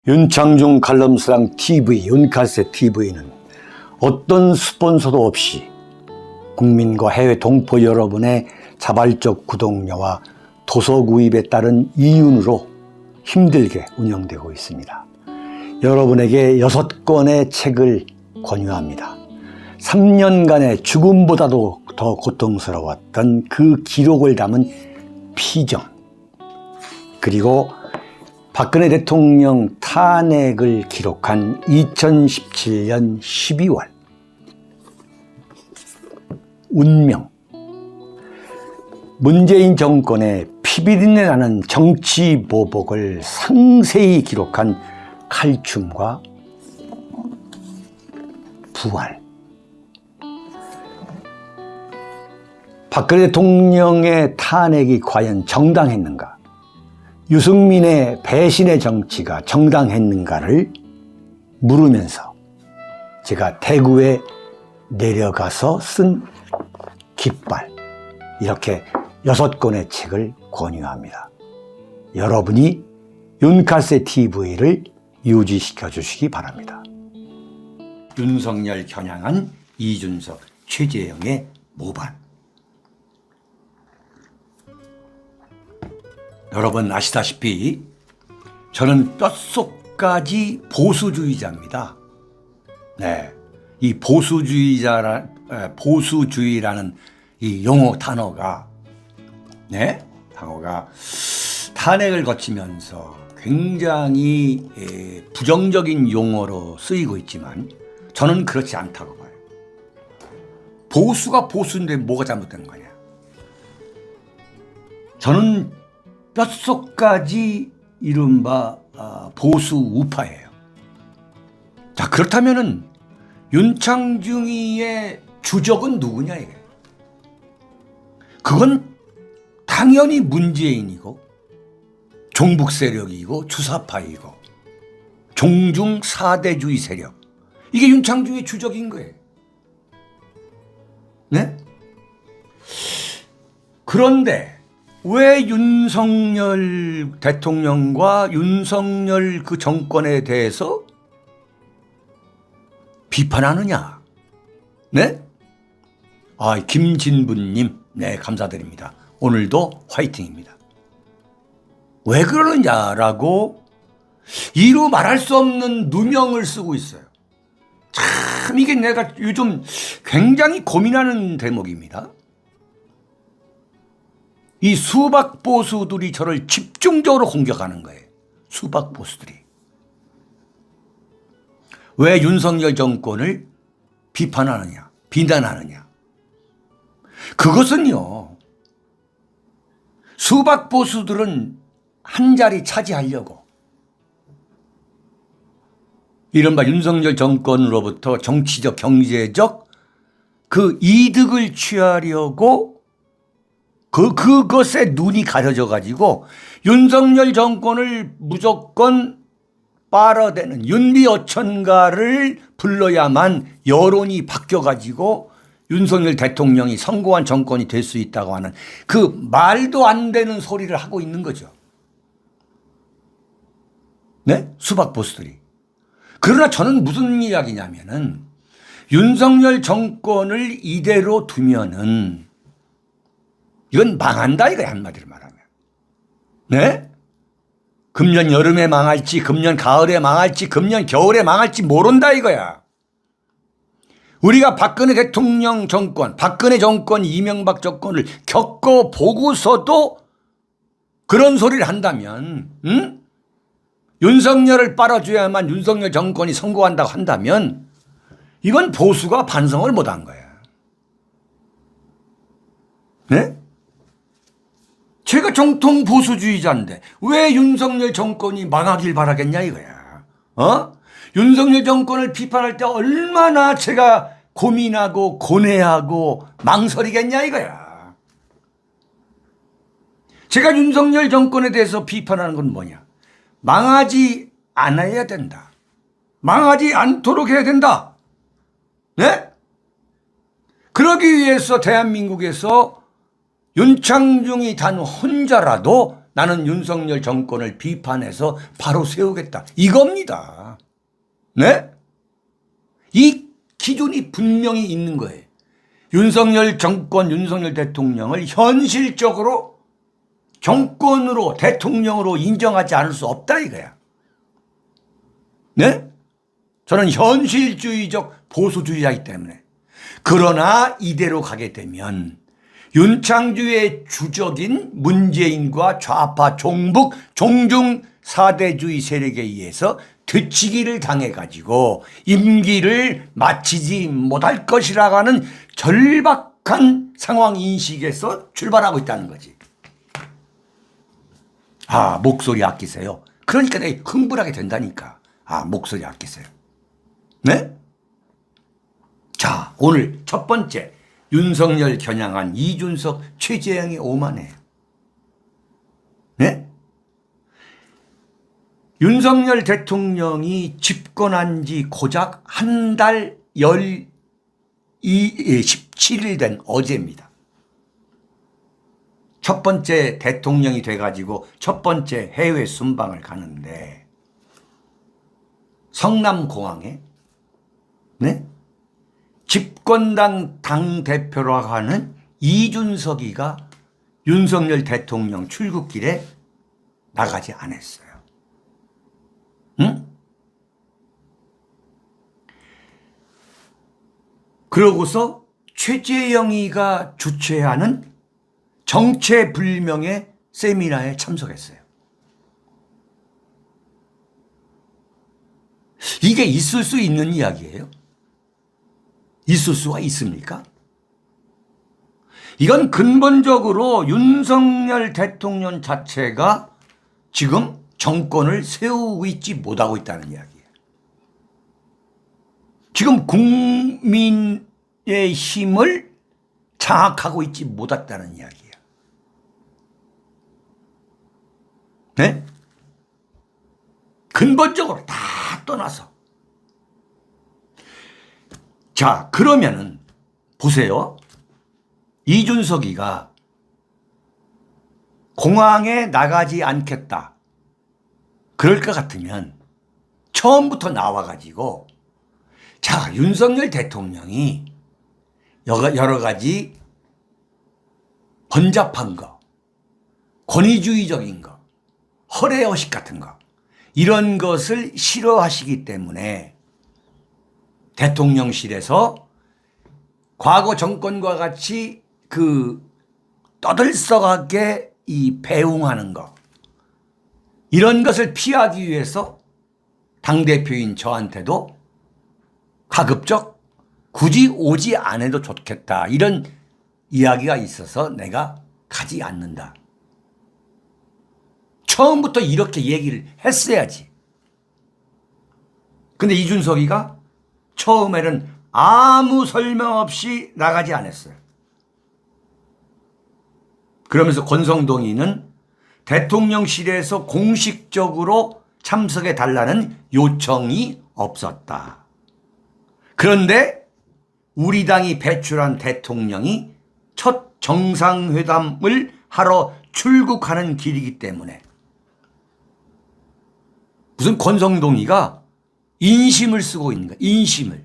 윤창중 칼럼스랑 TV, 윤칼세 TV는 어떤 스폰서도 없이 국민과 해외 동포 여러분의 자발적 구독료와 도서 구입에 따른 이윤으로 힘들게 운영되고 있습니다. 여러분에게 6권의 책을 권유합니다. 3년간의 죽음보다도 더 고통스러웠던 그 기록을 담은 피정, 그리고 박근혜 대통령 탄핵을 기록한 2017년 12월, 운명, 문재인 정권의 피비린내 나는 정치 보복을 상세히 기록한 칼춤과 부활, 박근혜 대통령의 탄핵이 과연 정당했는가, 유승민의 배신의 정치가 정당했는가를 물으면서 제가 대구에 내려가서 쓴 깃발, 이렇게 6권의 책을 권유합니다. 여러분이 윤칼세 TV를 유지시켜 주시기 바랍니다. 윤석열 겨냥한 이준석, 최재형의 모반. 여러분 아시다시피 저는 뼛속까지 보수주의자입니다. 네, 이 보수주의라는 이 용어 단어가 탄핵을 거치면서 굉장히 부정적인 용어로 쓰이고 있지만 저는 그렇지 않다고 봐요. 보수가 보수인데 뭐가 잘못된 거냐? 저는 뼛속까지 이른바 보수 우파예요. 자, 그렇다면은 윤창중이의 주적은 누구냐 이게? 그건 당연히 문재인이고 종북 세력이고 주사파이고 종중 4대주의 세력, 이게 윤창중의 주적인 거예요. 네? 그런데 왜 윤석열 대통령과 윤석열 그 정권에 대해서 비판하느냐? 네? 김진부님, 네, 감사드립니다. 오늘도 화이팅입니다. 왜 그러느냐라고 이루 말할 수 없는 누명을 쓰고 있어요. 참, 이게 내가 요즘 굉장히 고민하는 대목입니다. 이 수박 보수들이 저를 집중적으로 공격하는 거예요. 수박 보수들이. 왜 윤석열 정권을 비판하느냐, 비난하느냐. 그것은요, 수박 보수들은 한 자리 차지하려고 이른바 윤석열 정권으로부터 정치적, 경제적 그 이득을 취하려고 그것에 눈이 가려져 가지고 윤석열 정권을 무조건 빨아대는 윤비어천가를 불러야만 여론이 바뀌어 가지고 윤석열 대통령이 성공한 정권이 될 수 있다고 하는 그 말도 안 되는 소리를 하고 있는 거죠. 네? 수박 보수들이. 그러나 저는 무슨 이야기냐면은 윤석열 정권을 이대로 두면은 이건 망한다 이거야, 한마디로 말하면. 네? 금년 여름에 망할지, 금년 가을에 망할지, 금년 겨울에 망할지 모른다 이거야. 우리가 박근혜 대통령 정권, 박근혜 정권, 이명박 정권을 겪어보고서도 그런 소리를 한다면, 윤석열을 빨아줘야만 윤석열 정권이 성공한다고 한다면 이건 보수가 반성을 못한 거야. 네? 제가 정통 보수주의자인데 왜 윤석열 정권이 망하길 바라겠냐 이거야. 윤석열 정권을 비판할 때 얼마나 제가 고민하고 고뇌하고 망설이겠냐 이거야. 제가 윤석열 정권에 대해서 비판하는 건 뭐냐? 망하지 않아야 된다. 망하지 않도록 해야 된다. 네? 그러기 위해서 대한민국에서 윤창중이 단 혼자라도 나는 윤석열 정권을 비판해서 바로 세우겠다. 이겁니다. 네? 이 기준이 분명히 있는 거예요. 윤석열 정권, 윤석열 대통령을 현실적으로 정권으로, 대통령으로 인정하지 않을 수 없다 이거야. 네? 저는 현실주의적 보수주의자이기 때문에. 그러나 이대로 가게 되면 윤창주의 주적인 문재인과 좌파 종북 종중 4대주의 세력에 의해서 뒤치기를 당해가지고 임기를 마치지 못할 것이라고 하는 절박한 상황 인식에서 출발하고 있다는 거지. 아, 목소리 아끼세요. 그러니까 내가 흥분하게 된다니까. 아, 목소리 아끼세요. 네? 자, 오늘 첫 번째 윤석열 겨냥한 이준석, 최재형이 오만해요. 네? 윤석열 대통령이 집권한 지 고작 한 달 17일 된 어제입니다. 첫 번째 대통령이 돼가지고 첫 번째 해외 순방을 가는데 성남공항에 네? 집권당 당대표라고 하는 이준석이가 윤석열 대통령 출국길에 나가지 않았어요. 응? 그러고서 최재형이가 주최하는 정체불명의 세미나에 참석했어요. 이게 있을 수 있는 이야기예요? 있을 수가 있습니까? 이건 근본적으로 윤석열 대통령 자체가 지금 정권을 세우고 있지 못하고 있다는 이야기예요. 지금 국민의 힘을 장악하고 있지 못했다는 이야기예요. 네? 근본적으로 다 떠나서. 자, 그러면은 보세요. 이준석이가 공항에 나가지 않겠다. 그럴 것 같으면 처음부터 나와가지고 자, 윤석열 대통령이 여러 가지 번잡한 거, 권위주의적인 거, 허례허식 같은 거 이런 것을 싫어하시기 때문에 대통령실에서 과거 정권과 같이 떠들썩하게 이 배웅하는 거 이런 것을 피하기 위해서 당대표인 저한테도 가급적 굳이 오지 않아도 좋겠다 이런 이야기가 있어서 내가 가지 않는다. 처음부터 이렇게 얘기를 했어야지. 근데 이준석이가 처음에는 아무 설명 없이 나가지 않았어요. 그러면서 권성동이는 대통령실에서 공식적으로 참석해 달라는 요청이 없었다. 그런데 우리 당이 배출한 대통령이 첫 정상회담을 하러 출국하는 길이기 때문에 무슨 권성동이가 인심을 쓰고 있는 거야. 인심을.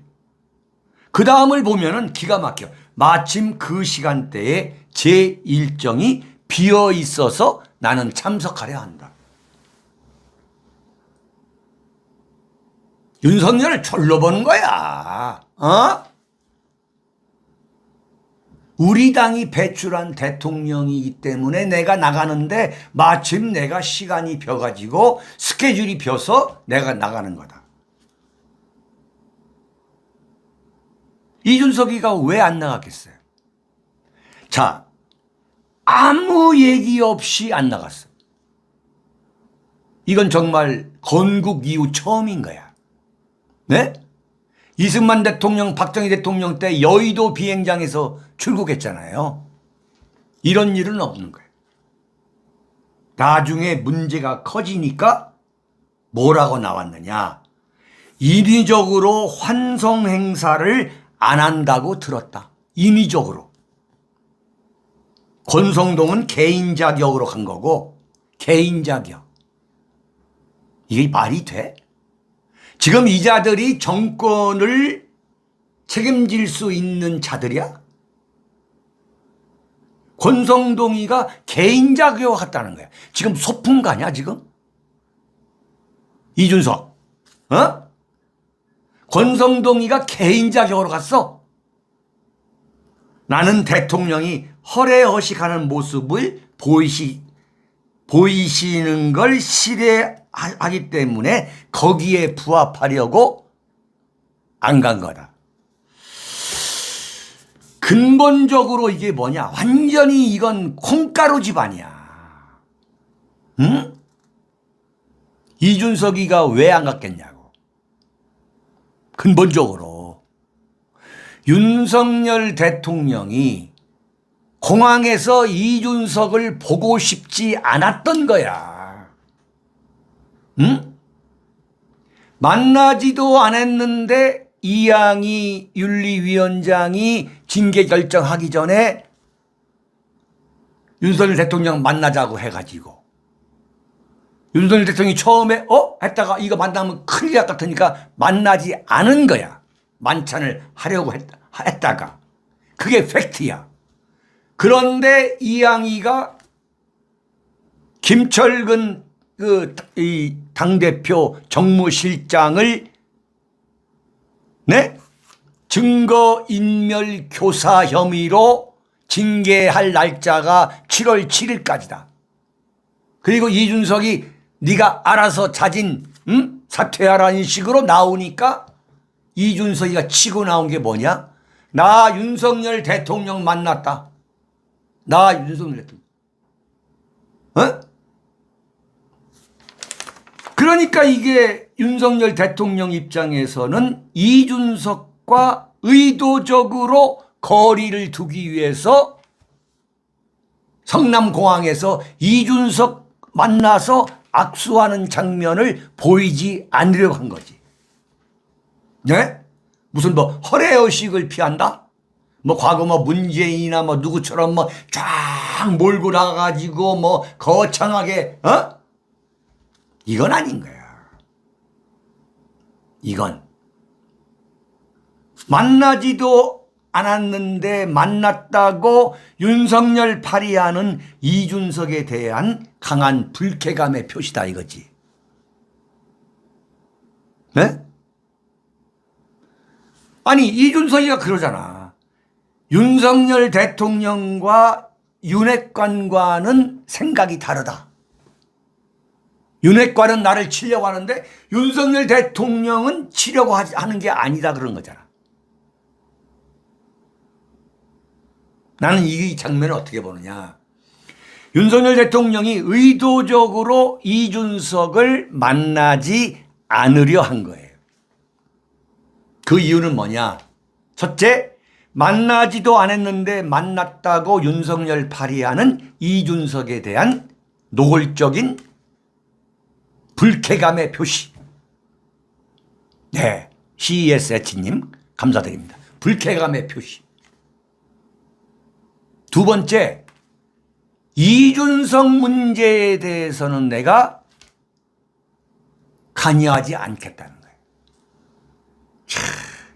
그 다음을 보면은 기가 막혀. 마침 그 시간대에 제 일정이 비어 있어서 나는 참석하려 한다. 윤석열을 졸로 보는 거야. 어? 우리 당이 배출한 대통령이기 때문에 내가 나가는데 마침 내가 시간이 벼가지고 스케줄이 벼서 내가 나가는 거다. 이준석이가 왜 안 나갔겠어요? 자, 아무 얘기 없이 안 나갔어. 이건 정말 건국 이후 처음인 거야. 네? 이승만 대통령, 박정희 대통령 때 여의도 비행장에서 출국했잖아요. 이런 일은 없는 거예요. 나중에 문제가 커지니까 뭐라고 나왔느냐. 인위적으로 환송 행사를 안 한다고 들었다. 인위적으로. 권성동은 개인 자격으로 간 거고 개인 자격. 이게 말이 돼? 지금 이 자들이 정권을 책임질 수 있는 자들이야? 권성동이가 개인 자격을 갔다는 거야. 지금 소풍 가냐 지금? 이준석. 권성동이가 개인 자격으로 갔어? 나는 대통령이 허례허식하는 모습을 보이시는 걸 싫어하기 때문에 거기에 부합하려고 안 간 거다. 근본적으로 이게 뭐냐? 완전히 이건 콩가루 집안이야. 응? 이준석이가 왜 안 갔겠냐고. 근본적으로 윤석열 대통령이 공항에서 이준석을 보고 싶지 않았던 거야. 응? 만나지도 않았는데 이양희 윤리위원장이 징계 결정하기 전에 윤석열 대통령 만나자고 해가지고 윤석열 대통령이 처음에 했다가 이거 만나면 큰일 날 것 같으니까 만나지 않은 거야. 만찬을 하려고 했다가. 그게 팩트야. 그런데 이양희가 김철근 이 당대표 정무실장을 증거인멸 교사 혐의로 징계할 날짜가 7월 7일까지다. 그리고 이준석이 네가 알아서 자진 사퇴하라는 식으로 나오니까 이준석이가 치고 나온 게 뭐냐? 나 윤석열 대통령 만났다. 나 윤석열 대통령. 그러니까 이게 윤석열 대통령 입장에서는 이준석과 의도적으로 거리를 두기 위해서 성남공항에서 이준석 만나서 악수하는 장면을 보이지 않으려고 한 거지. 네? 무슨 허례허식을 피한다? 과거 문재인이나 누구처럼 쫙 몰고 나가가지고 거창하게, 이건 아닌 거야. 이건. 만나지도 않았는데 만났다고 윤석열 발의하는 이준석에 대한 강한 불쾌감의 표시다 이거지. 네? 아니 이준석이가 그러잖아. 윤석열 대통령과 윤핵관과는 생각이 다르다. 윤핵관은 나를 치려고 하는데 윤석열 대통령은 치려고 하는 게 아니다 그런 거잖아. 나는 이 장면을 어떻게 보느냐. 윤석열 대통령이 의도적으로 이준석을 만나지 않으려 한 거예요. 그 이유는 뭐냐. 첫째, 만나지도 않았는데 만났다고 윤석열 발의하는 이준석에 대한 노골적인 불쾌감의 표시. 네, CESH님 감사드립니다. 불쾌감의 표시. 두 번째, 이준석 문제에 대해서는 내가 관여하지 않겠다는 거예요.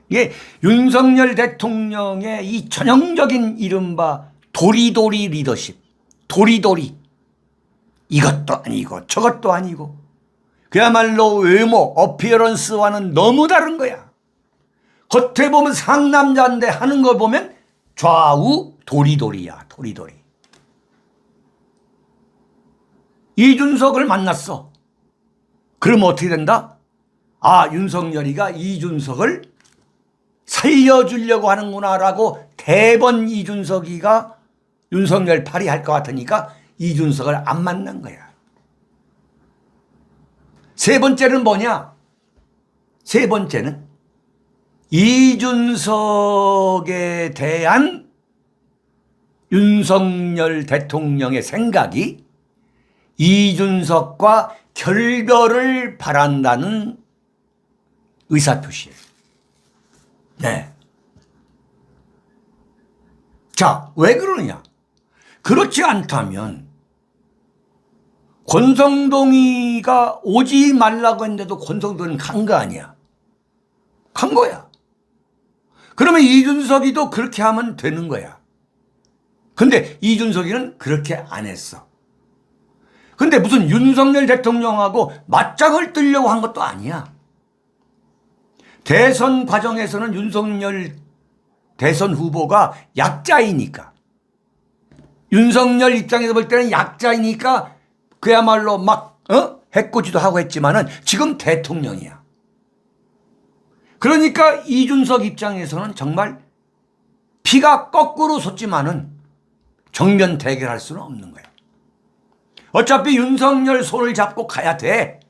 이게 윤석열 대통령의 이 전형적인 이른바 도리도리 리더십. 도리도리. 이것도 아니고 저것도 아니고 그야말로 외모, 어피어런스와는 너무 다른 거야. 겉에 보면 상남자인데 하는 거 보면 좌우 도리도리야. 도리도리. 이준석을 만났어. 그럼 어떻게 된다? 아, 윤석열이가 이준석을 살려주려고 하는구나라고 대번 이준석이가 윤석열 발의할 것 같으니까 이준석을 안 만난 거야. 세 번째는 뭐냐? 세 번째는 이준석에 대한 윤석열 대통령의 생각이 이준석과 결별을 바란다는 의사표시예요. 네. 자, 왜 그러느냐? 그렇지 않다면 권성동이가 오지 말라고 했는데도 권성동이는 간 거 아니야. 간 거야. 그러면 이준석이도 그렇게 하면 되는 거야. 근데 이준석이는 그렇게 안 했어. 근데 무슨 윤석열 대통령하고 맞짱을 뜨려고 한 것도 아니야. 대선 과정에서는 윤석열 대선 후보가 약자이니까, 윤석열 입장에서 볼 때는 약자이니까 그야말로 막 해코지도 하고 했지만은 지금 대통령이야. 그러니까 이준석 입장에서는 정말 피가 거꾸로 솟지만은 정면 대결할 수는 없는 거야. 어차피 윤석열 손을 잡고 가야 돼.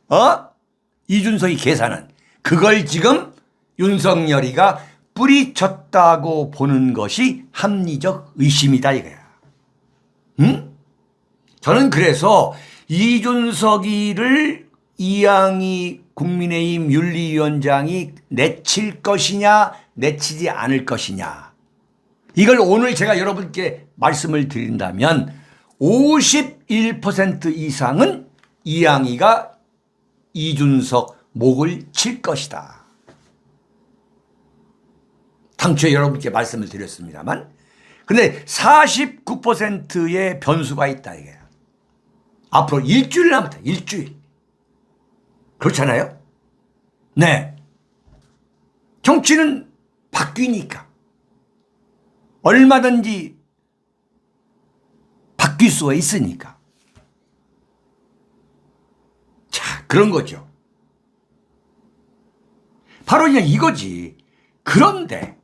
이준석이 계산은. 그걸 지금 윤석열이가 뿌리쳤다고 보는 것이 합리적 의심이다 이거야. 응? 저는 그래서 이준석이를 이양희 국민의힘 윤리위원장이 내칠 것이냐 내치지 않을 것이냐, 이걸 오늘 제가 여러분께 말씀을 드린다면 51% 이상은 이양희가 이준석 목을 칠 것이다. 당초에 여러분께 말씀을 드렸습니다만, 근데 49%의 변수가 있다 이게. 앞으로 일주일 남았다. 일주일. 그렇잖아요? 네. 정치는 바뀌니까 얼마든지 바뀔 수가 있으니까. 자, 그런 거죠. 바로 그냥 이거지. 그런데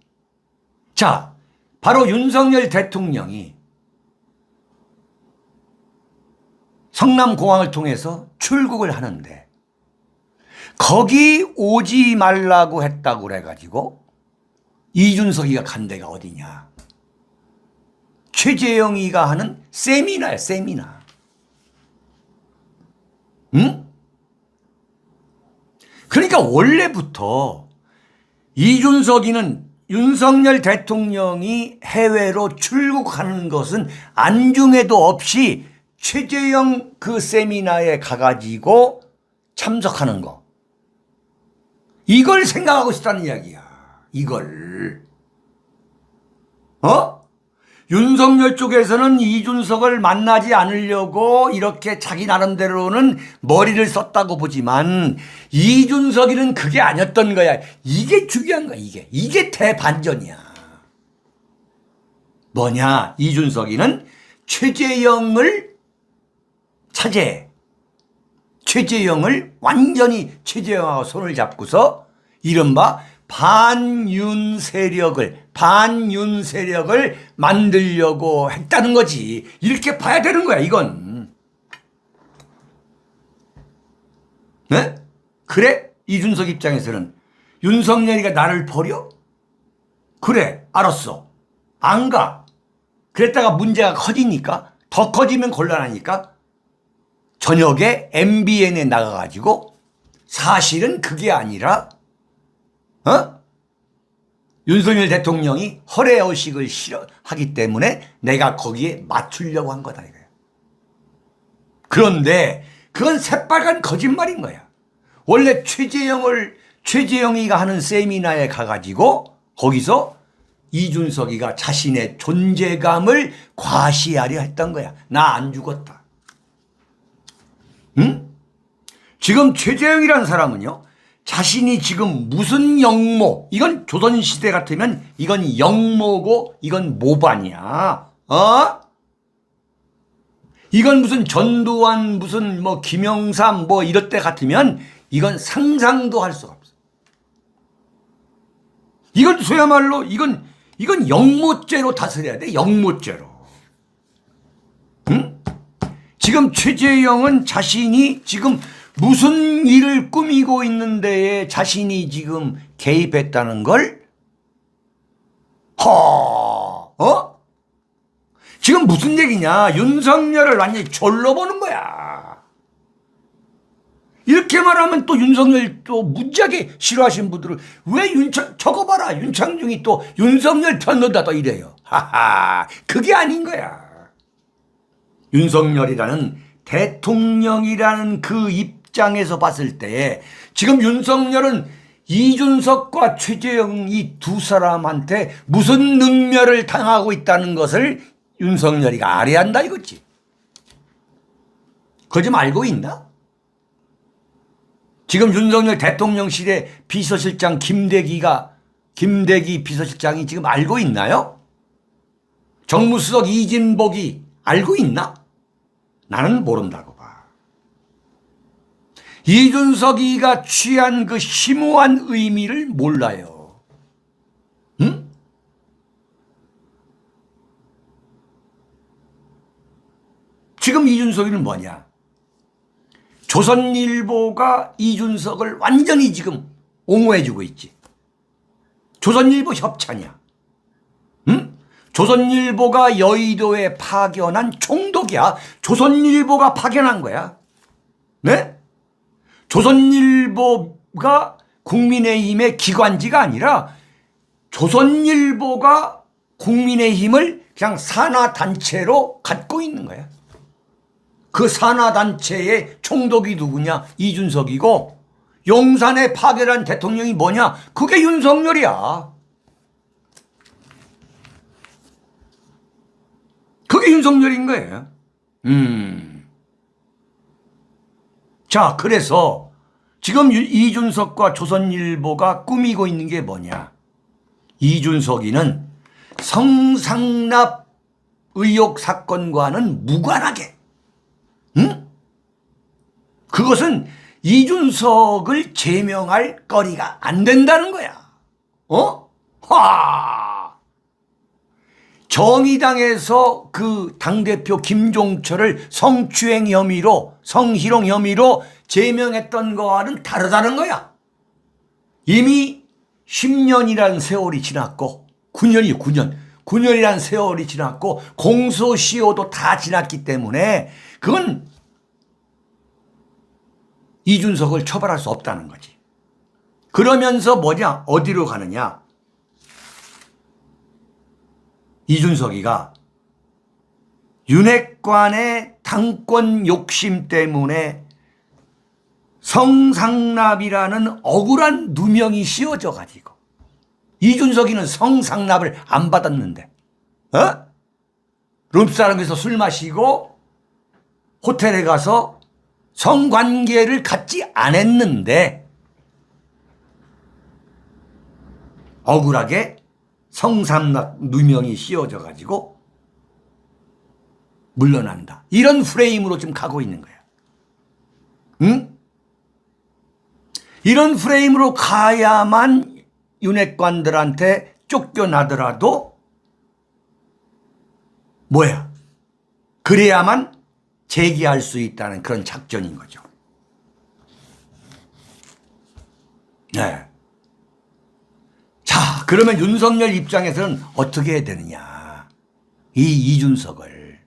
자, 바로 윤석열 대통령이 성남공항을 통해서 출국을 하는데 거기 오지 말라고 했다고 그래가지고 이준석이가 간 데가 어디냐. 최재형이가 하는 세미나야, 세미나. 응? 그러니까 원래부터 이준석이는 윤석열 대통령이 해외로 출국하는 것은 안중에도 없이 최재형 그 세미나에 가가지고 참석하는 거, 이걸 생각하고 있다는 이야기야. 이걸. 윤석열 쪽에서는 이준석을 만나지 않으려고 이렇게 자기 나름대로는 머리를 썼다고 보지만 이준석이는 그게 아니었던 거야. 이게 중요한 거야. 이게 대반전이야. 뭐냐? 이준석이는 최재형을 차지해. 최재형을 완전히 최재형하고 손을 잡고서 이른바 반윤 세력을 만들려고 했다는 거지. 이렇게 봐야 되는 거야, 이건. 네? 그래? 이준석 입장에서는 윤석열이가 나를 버려? 그래, 알았어. 안 가. 그랬다가 문제가 커지니까, 더 커지면 곤란하니까 저녁에 MBN에 나가가지고 사실은 그게 아니라 윤석열 대통령이 허례허식을 싫어하기 때문에 내가 거기에 맞추려고 한 거다 이거야. 그런데 그건 새빨간 거짓말인 거야. 원래 최재형이가 하는 세미나에 가가지고 거기서 이준석이가 자신의 존재감을 과시하려 했던 거야. 나 안 죽었다. 응? 지금 최재형이라는 사람은요, 자신이 지금 무슨 영모, 이건 조선시대 같으면 이건 영모고 이건 모반이야. 이건 무슨 전두환, 무슨 뭐 김영삼 뭐 이럴 때 같으면 이건 상상도 할 수가 없어. 이건 소야말로 이건 영모죄로 다스려야 돼. 영모죄로. 응? 지금 최재형은 자신이 지금 무슨 일을 꾸미고 있는데 자신이 지금 개입했다는 걸 지금 무슨 얘기냐. 윤석열을 완전히 졸로 보는 거야. 이렇게 말하면 또 윤석열 또 무지하게 싫어하시는 분들은 왜 저거 봐라, 윤창중이 또 윤석열 편놓다 또 이래요. 하하, 그게 아닌 거야. 윤석열이라는 대통령이라는 그 입장에서 봤을 때 지금 윤석열은 이준석과 최재형 이 두 사람한테 무슨 능멸을 당하고 있다는 것을 윤석열이가 알아야 한다 이거지. 그거 좀 알고 있나? 지금 윤석열 대통령실의 비서실장 김대기 비서실장이 지금 알고 있나요? 정무수석 이진복이 알고 있나? 나는 모른다고 봐. 이준석이가 취한 그 심오한 의미를 몰라요. 응? 지금 이준석이는 뭐냐? 조선일보가 이준석을 완전히 지금 옹호해주고 있지. 조선일보 협찬이야. 응? 조선일보가 여의도에 파견한 총독이야. 조선일보가 파견한 거야. 네? 조선일보가 국민의힘의 기관지가 아니라 조선일보가 국민의힘을 그냥 산하단체로 갖고 있는 거야. 그 산하단체의 총독이 누구냐? 이준석이고 용산에 파견한 대통령이 뭐냐? 그게 윤석열이야. 그게 윤석열인 거예요. 자, 그래서 지금 이준석과 조선일보가 꾸미고 있는 게 뭐냐? 이준석이는 성상납 의혹 사건과는 무관하게, 응? 그것은 이준석을 제명할 거리가 안 된다는 거야. 정의당에서 그 당대표 김종철을 성추행 혐의로, 성희롱 혐의로 제명했던 거와는 다르다는 거야. 이미 10년이라는 세월이 지났고, 9년이라는 세월이 지났고, 공소시효도 다 지났기 때문에 그건 이준석을 처벌할 수 없다는 거지. 그러면서 뭐냐? 어디로 가느냐? 이준석이가 윤핵관의 당권 욕심 때문에 성상납이라는 억울한 누명이 씌워져 가지고, 이준석이는 성상납을 안 받았는데, 룸사롱에서 술 마시고 호텔에 가서 성관계를 갖지 않았는데 억울하게 성상납 누명이 씌워져 가지고 물러난다. 이런 프레임으로 지금 가고 있는 거야. 응? 이런 프레임으로 가야만 윤핵관들한테 쫓겨나더라도 뭐야? 그래야만 재기할 수 있다는 그런 작전인 거죠. 네. 자, 그러면 윤석열 입장에서는 어떻게 해야 되느냐? 이 이준석을.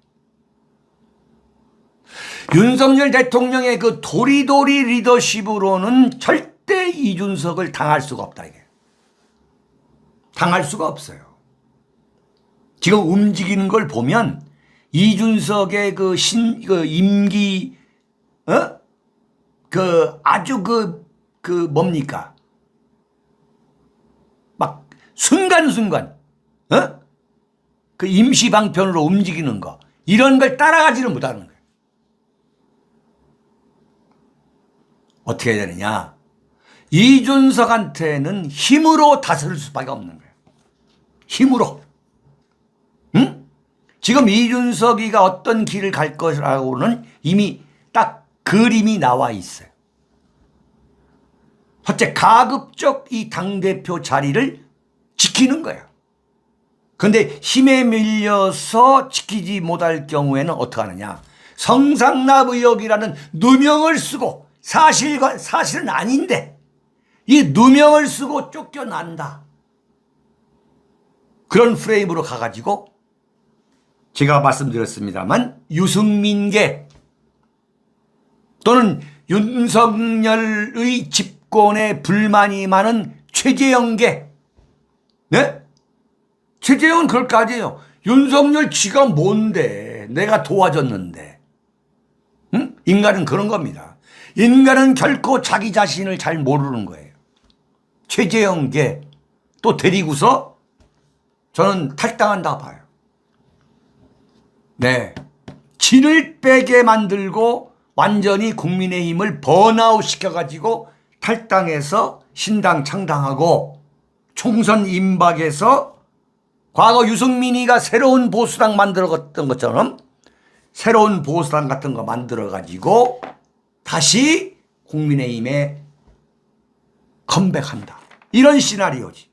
윤석열 대통령의 그 도리도리 리더십으로는 절대 이준석을 당할 수가 없다, 이게. 당할 수가 없어요. 지금 움직이는 걸 보면 이준석의 그 임기, 아주 뭡니까? 막 순간순간, 그 임시방편으로 움직이는 거, 이런 걸 따라가지를 못하는 거예요. 어떻게 해야 되느냐? 이준석한테는 힘으로 다스릴 수밖에 없는 거예요. 힘으로. 응? 지금 이준석이가 어떤 길을 갈 것이라고는 이미 딱 그림이 나와 있어요. 첫째, 가급적 이 당대표 자리를 지키는 거야. 그런데 힘에 밀려서 지키지 못할 경우에는 어떻게 하느냐? 성상납 의혹이라는 누명을 쓰고, 사실은 아닌데 이 누명을 쓰고 쫓겨난다. 그런 프레임으로 가가지고 제가 말씀드렸습니다만 유승민계 또는 윤석열의 집권에 불만이 많은 최재형계, 네? 최재형은 그럴까지예요. 윤석열 지가 뭔데? 내가 도와줬는데, 응? 인간은 그런 겁니다. 인간은 결코 자기 자신을 잘 모르는 거예요. 최재형계 또 데리고서 저는 탈당한다 봐요. 네. 진을 빼게 만들고 완전히 국민의힘을 번아웃 시켜가지고 탈당해서 신당 창당하고 총선 임박해서 과거 유승민이가 새로운 보수당 만들었던 것처럼 새로운 보수당 같은 거 만들어가지고 다시 국민의힘에 컴백한다. 이런 시나리오지.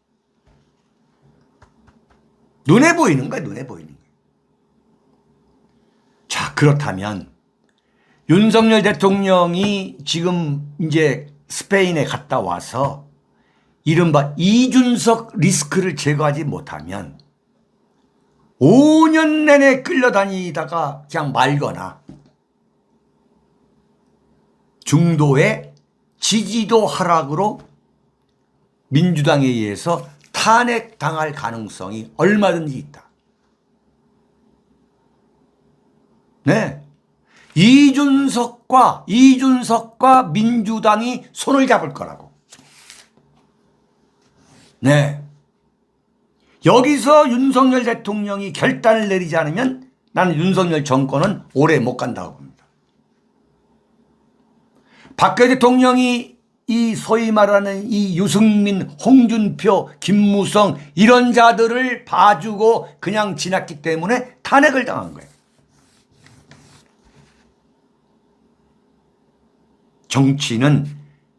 눈에 보이는 거야, 눈에 보이는 거야. 자, 그렇다면 윤석열 대통령이 지금 이제 스페인에 갔다 와서 이른바 이준석 리스크를 제거하지 못하면 5년 내내 끌려다니다가 그냥 말거나 중도의 지지도 하락으로 민주당에 의해서 탄핵당할 가능성이 얼마든지 있다. 네. 이준석과 민주당이 손을 잡을 거라고. 네. 여기서 윤석열 대통령이 결단을 내리지 않으면 나는 윤석열 정권은 오래 못 간다고 봅니다. 박근혜 대통령이 이 소위 말하는 이 유승민, 홍준표, 김무성 이런 자들을 봐주고 그냥 지났기 때문에 탄핵을 당한 거예요. 정치는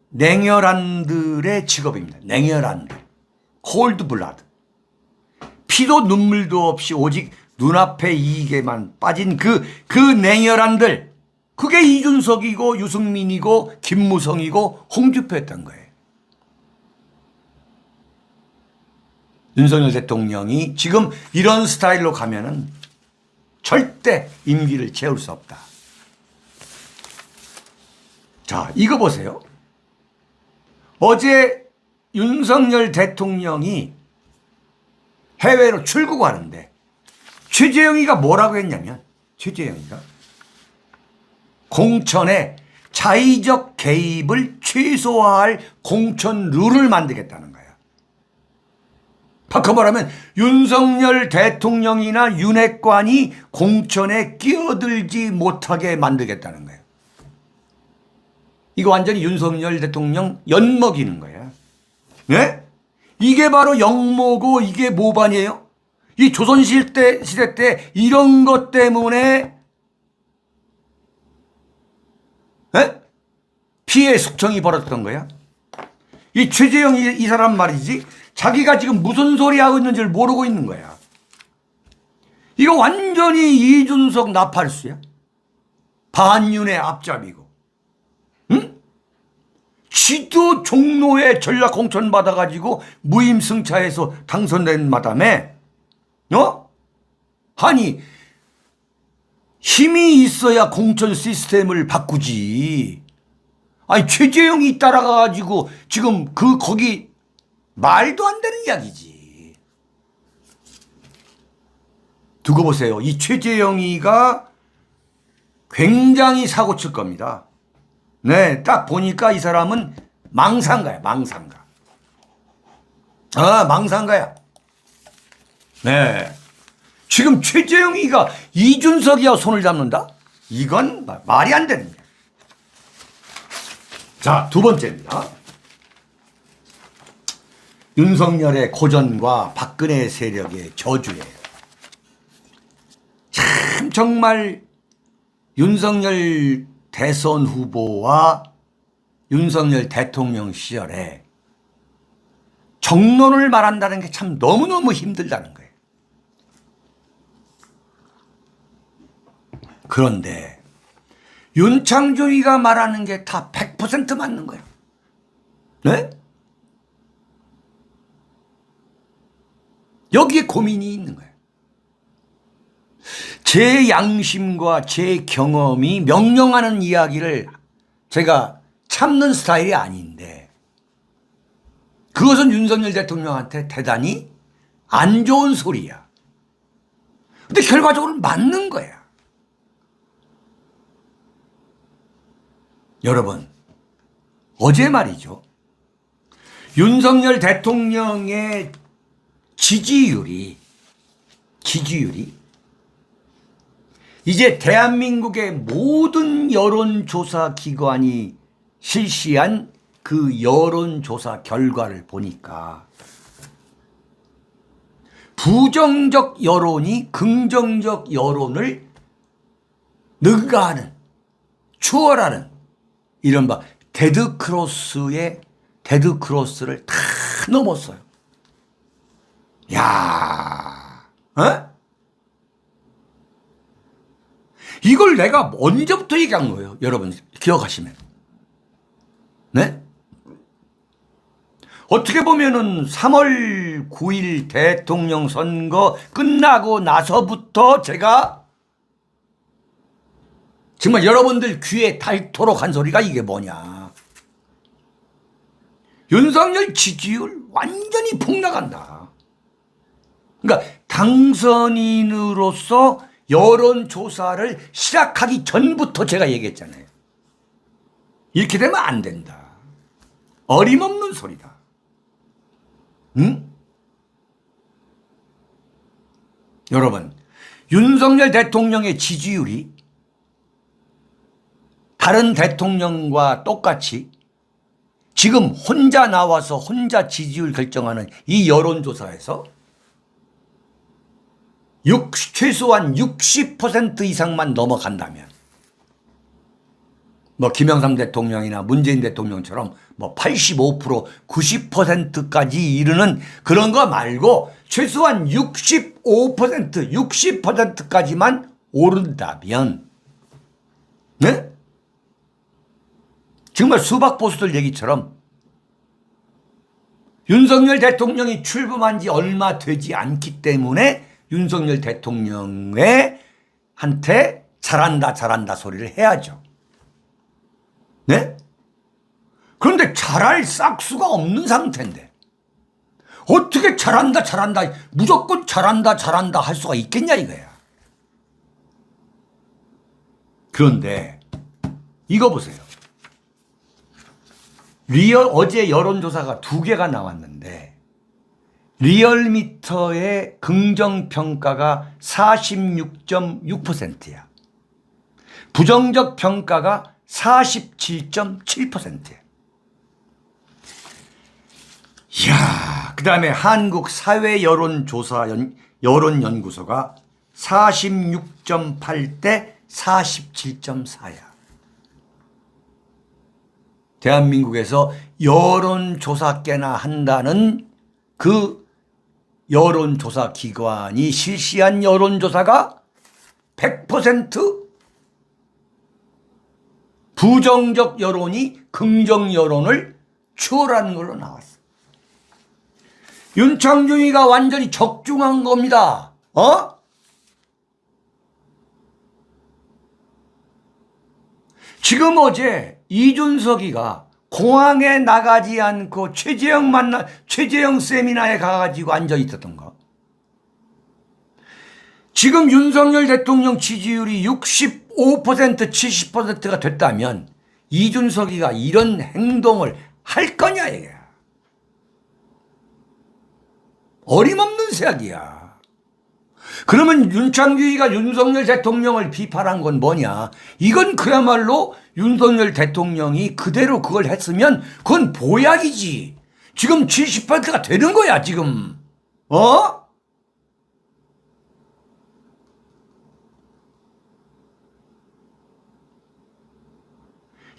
냉혈한들의 직업입니다. 냉혈한들. 콜드블라드. 피도 눈물도 없이 오직 눈앞의 이익에만 빠진 그 냉혈한들. 그게 이준석이고 유승민이고 김무성이고 홍준표였던 거예요. 윤석열 대통령이 지금 이런 스타일로 가면은 절대 임기를 채울 수 없다. 자, 이거 보세요. 어제 윤석열 대통령이 해외로 출국하는데 최재형이가 뭐라고 했냐면 최재형이가 공천에 자의적 개입을 최소화할 공천 룰을 만들겠다는 거야. 바꿔 말하면 윤석열 대통령이나 윤핵관이 공천에 끼어들지 못하게 만들겠다는 거야. 이거 완전히 윤석열 대통령 엿먹이는 거야. 네? 이게 바로 역모고 이게 모반이에요. 이 조선시대 때 이런 것 때문에 네? 피해 숙청이 벌어졌던 거야. 이 최재형 이 사람 말이지 자기가 지금 무슨 소리 하고 있는지를 모르고 있는 거야. 이거 완전히 이준석 나팔수야. 반윤의 앞잡이고. 응? 지도 종로에 전략 공천 받아가지고 무임승차해서 당선된 마담에 아니 힘이 있어야 공천 시스템을 바꾸지. 아니 최재형이 따라가가지고 지금 거기 말도 안 되는 이야기지. 두고 보세요. 이 최재형이가 굉장히 사고 칠 겁니다. 네, 딱 보니까 이 사람은 망상가야, 망상가. 아, 망상가야. 네. 지금 최재형이가 이준석이와 손을 잡는다? 이건 말이 안 되는 거야. 자, 두 번째입니다. 윤석열의 고전과 박근혜 세력의 저주예요. 참 정말 윤석열 대선 후보와 윤석열 대통령 시절에 정론을 말한다는 게 참 너무너무 힘들다는 거예요. 그런데 윤창조이가 말하는 게 다 100% 맞는 거예요. 네? 여기에 고민이 있는 거예요. 제 양심과 제 경험이 명령하는 이야기를 제가 참는 스타일이 아닌데 그것은 윤석열 대통령한테 대단히 안 좋은 소리야. 근데 결과적으로 맞는 거야. 여러분, 어제 말이죠. 윤석열 대통령의 지지율이 이제 대한민국의 모든 여론조사 기관이 실시한 그 여론조사 결과를 보니까 부정적 여론이 긍정적 여론을 능가하는, 추월하는 이른바 데드크로스를 다 넘었어요. 야, 어? 이걸 내가 언제부터 얘기한 거예요? 여러분 기억하시면. 네? 어떻게 보면은 3월 9일 대통령 선거 끝나고 나서부터 제가 정말 여러분들 귀에 닳도록 한 소리가 이게 뭐냐. 윤석열 지지율 완전히 폭락한다. 그러니까 당선인으로서 여론조사를 시작하기 전부터 제가 얘기했잖아요. 이렇게 되면 안 된다. 어림없는 소리다. 응? 여러분, 윤석열 대통령의 지지율이 다른 대통령과 똑같이 지금 혼자 나와서 혼자 지지율 결정하는 이 여론조사에서 최소한 60% 이상만 넘어간다면 뭐 김영삼 대통령이나 문재인 대통령처럼 뭐 85%, 90%까지 이르는 그런 거 말고 최소한 65%, 60%까지만 오른다면, 네? 정말 수박 보수들 얘기처럼 윤석열 대통령이 출범한 지 얼마 되지 않기 때문에 윤석열 대통령한테 잘한다 소리를 해야죠. 네? 그런데 잘할 싹수가 없는 상태인데 어떻게 잘한다 무조건 잘한다 할 수가 있겠냐 이거야. 그런데 이거 보세요. 어제 여론조사가 2개가 나왔는데 리얼미터의 긍정평가가 46.6%야. 부정적 평가가 47.7%야. 이야, 그 다음에 한국사회여론연구소가 46.8대 47.4야. 대한민국에서 여론조사께나 한다는 그 여론조사 기관이 실시한 여론조사가 100% 부정적 여론이 긍정 여론을 추월하는 걸로 나왔어. 윤창중이가 완전히 적중한 겁니다. 지금 어제 이준석이가 공항에 나가지 않고 최재형 세미나에 가가지고 앉아 있었던 거. 지금 윤석열 대통령 지지율이 65%, 70%가 됐다면 이준석이가 이런 행동을 할 거냐 이게. 어림없는 새학이야. 그러면 윤창규이가 윤석열 대통령을 비판한 건 뭐냐? 이건 그야말로 윤석열 대통령이 그대로 그걸 했으면 그건 보약이지. 지금 70%가 되는 거야 지금.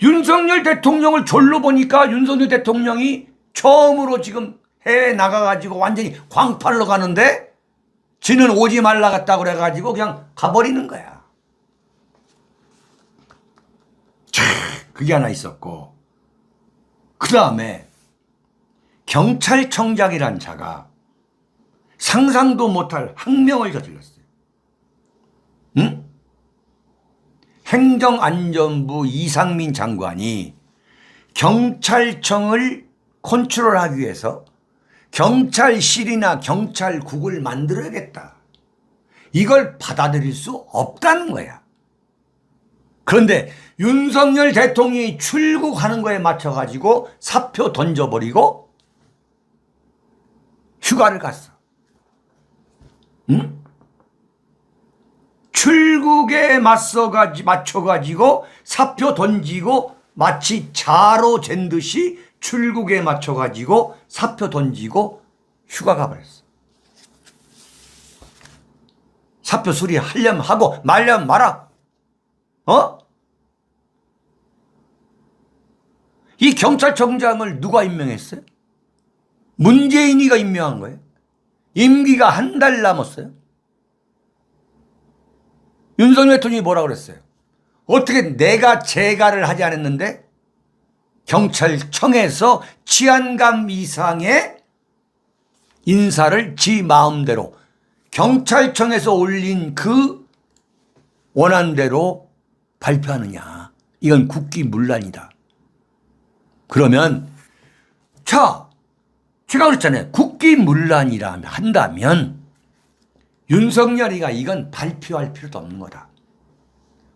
윤석열 대통령을 졸로 보니까 윤석열 대통령이 처음으로 지금 해외 나가가지고 완전히 광팔로 가는데 지는 오지 말라 갔다고 그래가지고 그냥 가버리는 거야. 그게 하나 있었고, 그 다음에 경찰청장이란 자가 상상도 못할 항명을 저질렀어요. 응? 행정안전부 이상민 장관이 경찰청을 컨트롤하기 위해서 경찰실이나 경찰국을 만들어야겠다. 이걸 받아들일 수 없다는 거야. 그런데 윤석열 대통령이 출국하는 거에 맞춰가지고 사표 던져버리고 휴가를 갔어. 응? 출국에 맞춰가지고 사표 던지고 마치 자로 잰 듯이 출국에 맞춰가지고 사표 던지고 휴가 가버렸어. 사표 수리하려면 하고 말려면 말아. 이 경찰청장을 누가 임명했어요? 문재인이가 임명한 거예요. 임기가 한 달 남았어요. 윤석열 대통령이 뭐라고 그랬어요? 어떻게 내가 재가를 하지 않았는데 경찰청에서 치안감 이상의 인사를 지 마음대로 경찰청에서 올린 그 원안대로 발표하느냐. 이건 국기문란이다. 그러면 자, 제가 그랬잖아요. 국기문란이라 한다면 윤석열이가 이건 발표할 필요도 없는 거다.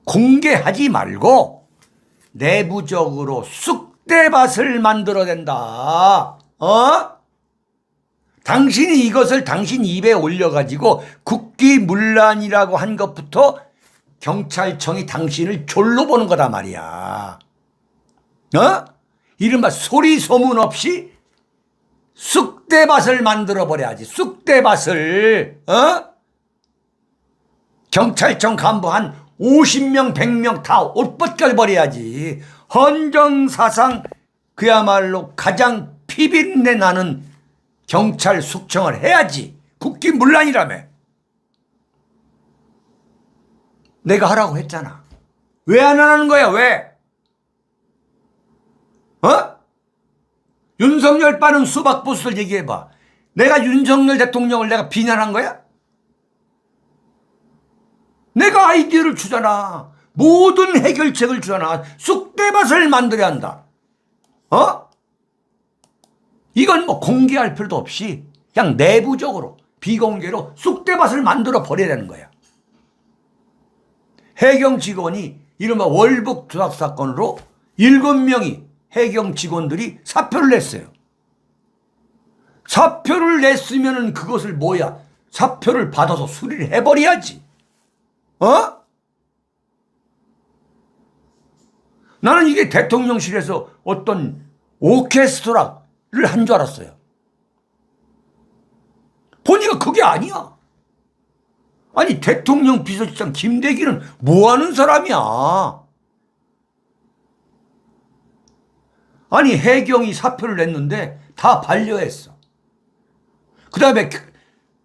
공개하지 말고 내부적으로 쑥대밭을 만들어낸다. 당신이 이것을 당신 입에 올려가지고 국기문란이라고 한 것부터 경찰청이 당신을 졸로 보는 거다 말이야. 이른바 소리 소문 없이 쑥대밭을 만들어버려야지. 쑥대밭을. 경찰청 간부 한 50명 100명 다 옷 벗겨버려야지. 헌정사상 그야말로 가장 피비린내 나는 경찰 숙청을 해야지. 국기문란이라며. 내가 하라고 했잖아. 왜 안 하는 거야? 왜? 윤석열 빠는 수박 보수를 얘기해봐. 내가 윤석열 대통령을 내가 비난한 거야? 내가 아이디어를 주잖아. 모든 해결책을 주잖아. 쑥대밭을 만들어야 한다. 이건 뭐 공개할 필요도 없이 그냥 내부적으로 비공개로 쑥대밭을 만들어 버려야 되는 거야. 해경 직원이 이른바 월북 조작 사건으로 7명이 해경 직원들이 사표를 냈어요. 사표를 냈으면은 그것을 뭐야? 사표를 받아서 수리를 해버려야지. 나는 이게 대통령실에서 어떤 오케스트라를 한 줄 알았어요. 보니까 그게 아니야. 아니 대통령 비서실장 김대기는 뭐 하는 사람이야? 아니 해경이 사표를 냈는데 다 반려했어. 그 다음에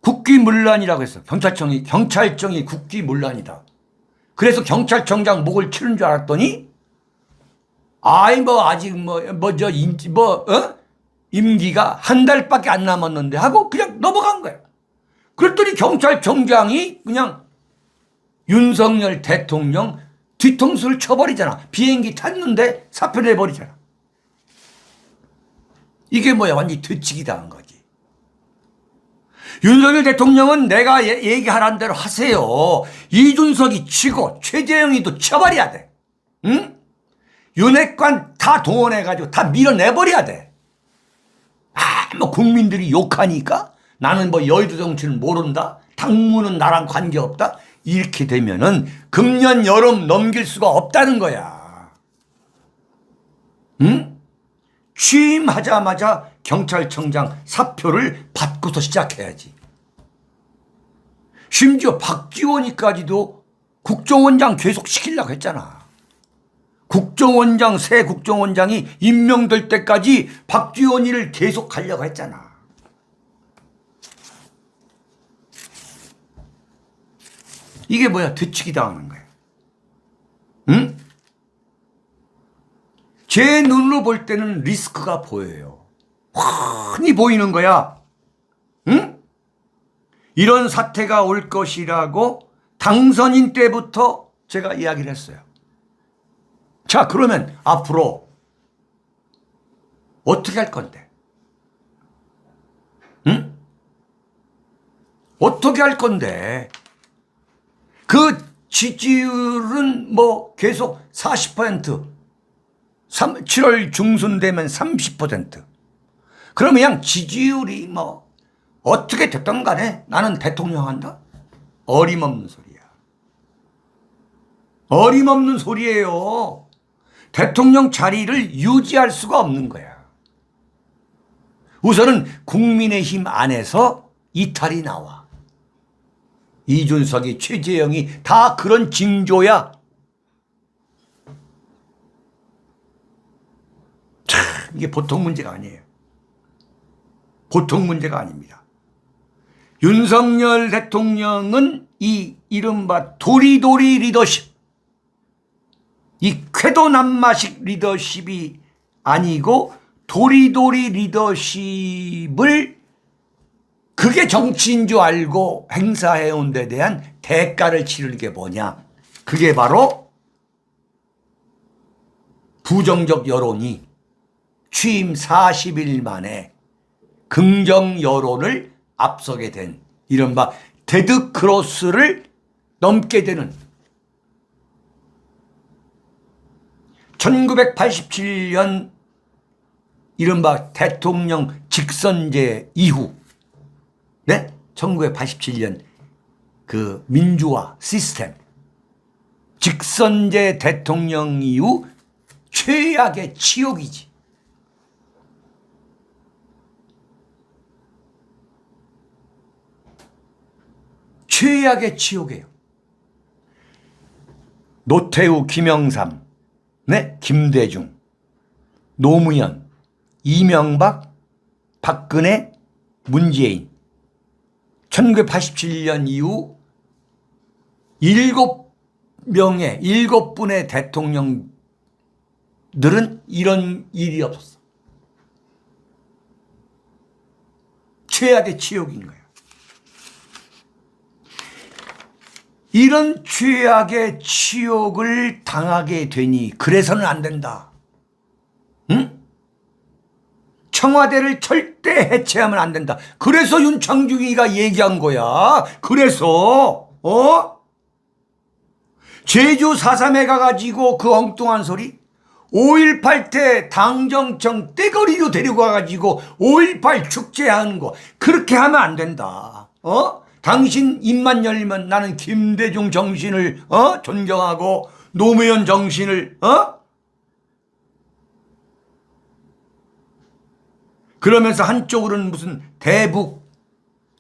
국기문란이라고 했어. 경찰청이 국기문란이다. 그래서 경찰청장 목을 치는 줄 알았더니 아직 임기가 한 달밖에 안 남았는데 하고 그냥 넘어간 거야. 그랬더니 경찰청장이 그냥 윤석열 대통령 뒤통수를 쳐버리잖아. 비행기 탔는데 사표 내버리잖아. 이게 뭐야? 완전히 뒤치기 당한 거지. 윤석열 대통령은 내가 얘기하라는 대로 하세요. 이준석이 치고 최재형이도 쳐버려야 돼. 응? 윤핵관 다 동원해가지고 다 밀어내버려야 돼. 국민들이 욕하니까 나는 여의도 정치는 모른다. 당무는 나랑 관계없다. 이렇게 되면은 금년 여름 넘길 수가 없다는 거야. 응? 취임하자마자 경찰청장 사표를 받고서 시작해야지. 심지어 박지원이까지도 국정원장 계속 시키려고 했잖아. 새 국정원장이 임명될 때까지 박지원이를 계속 가려고 했잖아. 이게 뭐야? 뒤치기 당하는 거야. 응? 제 눈으로 볼 때는 리스크가 보여요. 훤히 보이는 거야. 응? 이런 사태가 올 것이라고 당선인 때부터 제가 이야기를 했어요. 자, 그러면 앞으로 어떻게 할 건데? 응? 어떻게 할 건데? 그 지지율은 뭐 계속 40%, 7월 중순 되면 30%. 그러면 그냥 지지율이 뭐 어떻게 됐든 간에 나는 대통령 한다? 어림없는 소리야. 어림없는 소리예요. 대통령 자리를 유지할 수가 없는 거야. 우선은 국민의힘 안에서 이탈이 나와. 이준석이, 최재형이 다 그런 징조야. 참, 이게 보통 문제가 아니에요. 보통 문제가 아닙니다. 윤석열 대통령은 이 이른바 도리도리 리더십, 이 쾌도남마식 리더십이 아니고 도리도리 리더십을 그게 정치인 줄 알고 행사해온 데 대한 대가를 치를 게 뭐냐. 그게 바로 부정적 여론이 취임 40일 만에 긍정 여론을 앞서게 된 이른바 데드크로스를 넘게 되는 1987년 이른바 대통령 직선제 이후, 네? 1987년 그 민주화 시스템, 직선제 대통령 이후 최악의 치욕이지. 최악의 치욕이에요. 노태우, 김영삼, 네? 김대중, 노무현, 이명박, 박근혜, 문재인. 1987년 이후 7분의 대통령들은 이런 일이 없었어. 최악의 치욕인 거야. 이런 최악의 치욕을 당하게 되니 그래서는 안 된다. 응? 청와대를 절대 해체하면 안 된다. 그래서 윤창중이가 얘기한 거야. 그래서 제주 4.3에 가가지고 그 엉뚱한 소리, 5.18 때 당정청 떼거리로 데리고 가가지고 5.18 축제하는 거, 그렇게 하면 안 된다. 당신 입만 열리면 나는 김대중 정신을 존경하고 노무현 정신을 그러면서 한쪽으로는 무슨 대북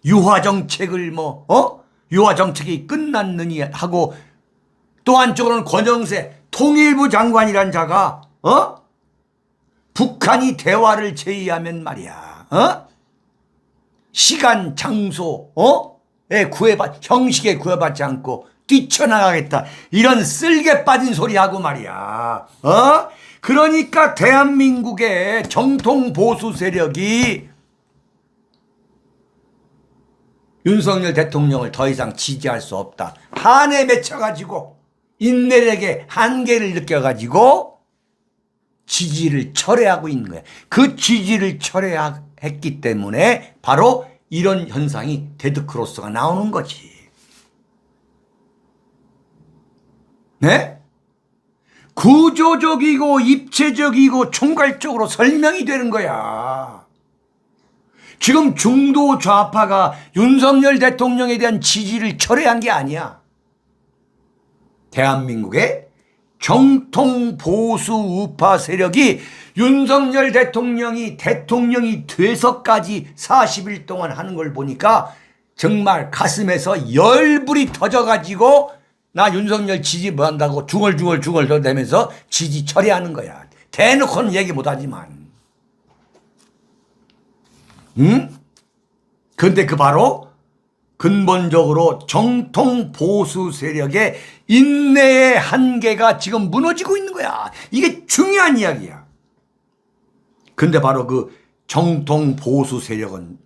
유화 정책을 유화 정책이 끝났느니 하고, 또 한쪽으로는 권영세 통일부 장관이란 자가 북한이 대화를 제의하면 말이야 시간 장소 형식에 구애받지 않고 뛰쳐나가겠다, 이런 쓸개 빠진 소리 하고 말이야. 그러니까 대한민국의 정통 보수 세력이 윤석열 대통령을 더 이상 지지할 수 없다, 한에 맺혀가지고 인내력의 한계를 느껴가지고 지지를 철회하고 있는 거야. 그 지지를 철회했기 때문에 바로 이런 현상이 데드크로스가 나오는 거지. 네? 구조적이고 입체적이고 총괄적으로 설명이 되는 거야. 지금 중도 좌파가 윤석열 대통령에 대한 지지를 철회한 게 아니야. 대한민국의 정통 보수 우파 세력이 윤석열 대통령이 돼서까지 40일 동안 하는 걸 보니까 정말 가슴에서 열불이 터져가지고 나 윤석열 지지 뭐한다고 중얼중얼 대면서 지지 처리하는 거야. 대놓고는 얘기 못하지만. 응? 근데 그 바로 근본적으로 정통 보수 세력의 인내의 한계가 지금 무너지고 있는 거야. 이게 중요한 이야기야. 근데 바로 그 정통 보수 세력은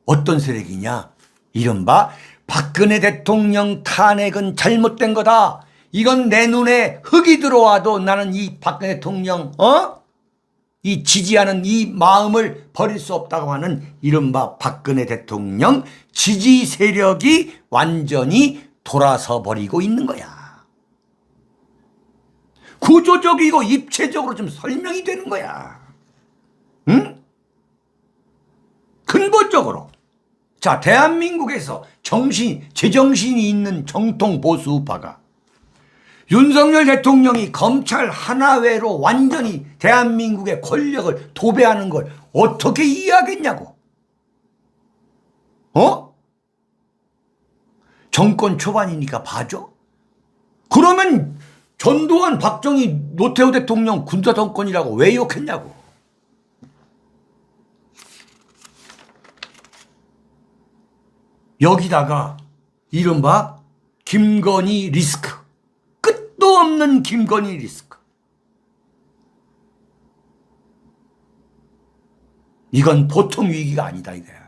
어떤 세력이냐? 이른바 박근혜 대통령 탄핵은 잘못된 거다. 이건 내 눈에 흙이 들어와도 나는 이 박근혜 대통령 이 지지하는 이 마음을 버릴 수 없다고 하는 이른바 박근혜 대통령 지지 세력이 완전히 돌아서 버리고 있는 거야. 구조적이고 입체적으로 좀 설명이 되는 거야. 응? 근본적으로. 자, 대한민국에서 제정신이 있는 정통 보수우파가 윤석열 대통령이 검찰 하나외로 완전히 대한민국의 권력을 도배하는 걸 어떻게 이해하겠냐고. 정권 초반이니까 봐줘? 그러면 전두환, 박정희, 노태우 대통령 군사 정권이라고 왜 욕했냐고. 여기다가 이른바 김건희 리스크, 끝도 없는 김건희 리스크. 이건 보통 위기가 아니다 이거야.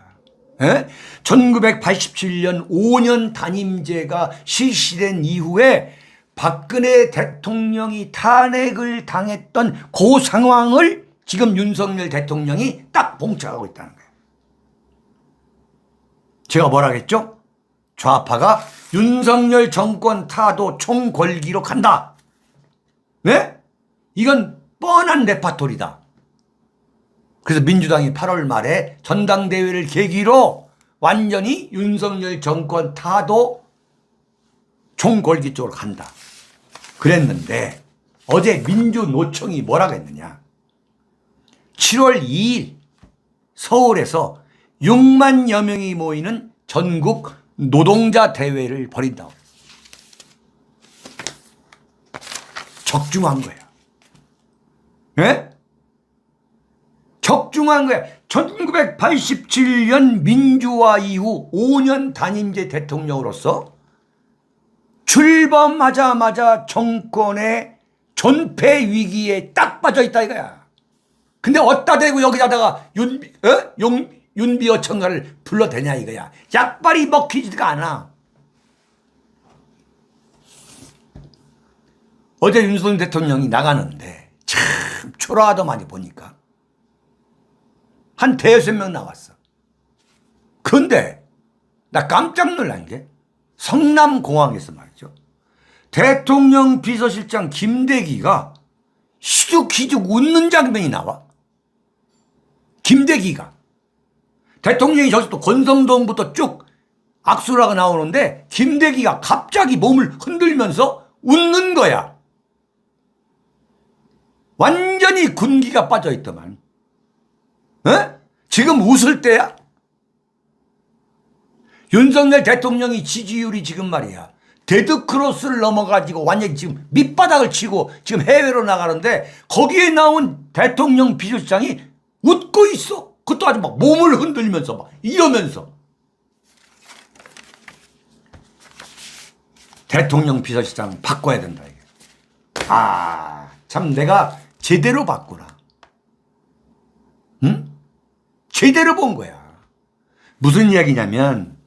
1987년 5년 단임제가 실시된 이후에 박근혜 대통령이 탄핵을 당했던 그 상황을 지금 윤석열 대통령이 딱 봉착하고 있다는 거예요. 제가 뭐라 했죠? 좌파가 윤석열 정권 타도 총궐기로 간다. 네? 이건 뻔한 레파토리다. 그래서 민주당이 8월 말에 전당대회를 계기로 완전히 윤석열 정권 타도 총궐기 쪽으로 간다. 그랬는데 어제 민주노총이 뭐라고 했느냐. 7월 2일 서울에서 6만여 명이 모이는 전국 노동자 대회를 벌인다고. 적중한 거야. 예? 적중한 거야. 1987년 민주화 이후 5년 단임제 대통령으로서 출범하자마자 정권의 존폐 위기에 딱 빠져 있다 이거야. 근데 어디다 대고 여기다가 윤비어천가를 불러대냐 이거야. 약발이 먹히지가 않아. 어제 윤석열 대통령이 나가는데 참 초라하더만이 보니까 한 대여섯 명 나왔어. 근데 나 깜짝 놀란 게 성남공항에서 말이죠. 대통령 비서실장 김대기가 희죽희죽 웃는 장면이 나와. 김대기가. 대통령이 저기서 또 권성동부터 쭉 악수를 하고 나오는데 김대기가 갑자기 몸을 흔들면서 웃는 거야. 완전히 군기가 빠져있더만. 지금 웃을 때야? 윤석열 대통령이 지지율이 지금 말이야. 데드크로스를 넘어가지고 완전히 지금 밑바닥을 치고 지금 해외로 나가는데 거기에 나온 대통령 비서실장이 웃고 있어. 그것도 아주 막 몸을 흔들면서 막 이러면서. 대통령 비서실장 바꿔야 된다. 이게. 참 내가 제대로 봤구나. 응? 제대로 본 거야. 무슨 이야기냐면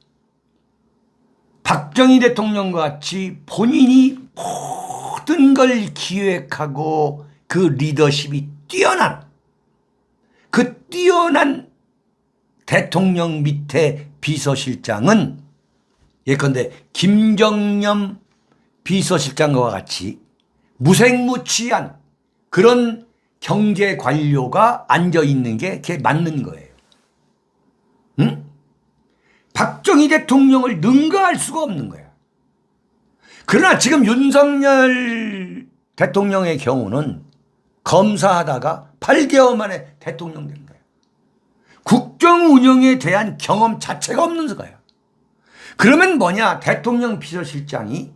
박정희 대통령과 같이 본인이 모든 걸 기획하고 그 리더십이 뛰어난 그 뛰어난 대통령 밑에 비서실장은 예컨대 김정념 비서실장과 같이 무색무취한 그런 경제 관료가 앉아 있는 게 그게 맞는 거예요. 응? 박정희 대통령을 능가할 수가 없는 거야. 그러나 지금 윤석열 대통령의 경우는 검사하다가 8개월 만에 대통령 된 거야. 국정 운영에 대한 경험 자체가 없는 거야. 그러면 뭐냐? 대통령 비서실장이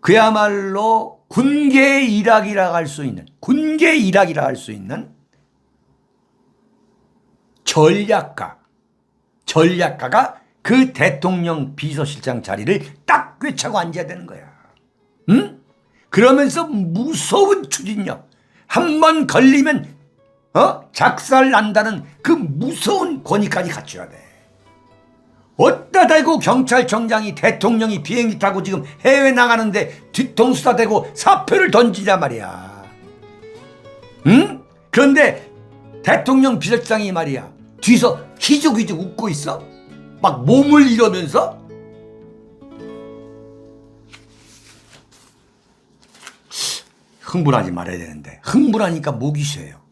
그야말로 군계 일학이라 할 수 있는 전략가가 그 대통령 비서실장 자리를 딱 꿰차고 앉아야 되는 거야. 응? 그러면서 무서운 추진력, 한 번 걸리면 작살 난다는 그 무서운 권위까지 갖춰야 돼. 어디다 대고 경찰청장이 대통령이 비행기 타고 지금 해외 나가는데 뒤통수다 대고 사표를 던지자 말이야. 응? 그런데 대통령 비서실장이 말이야 뒤에서 희죽희죽 웃고 있어? 막 몸을 이러면서? 흥분하지 말아야 되는데 흥분하니까 목이 쉬어요.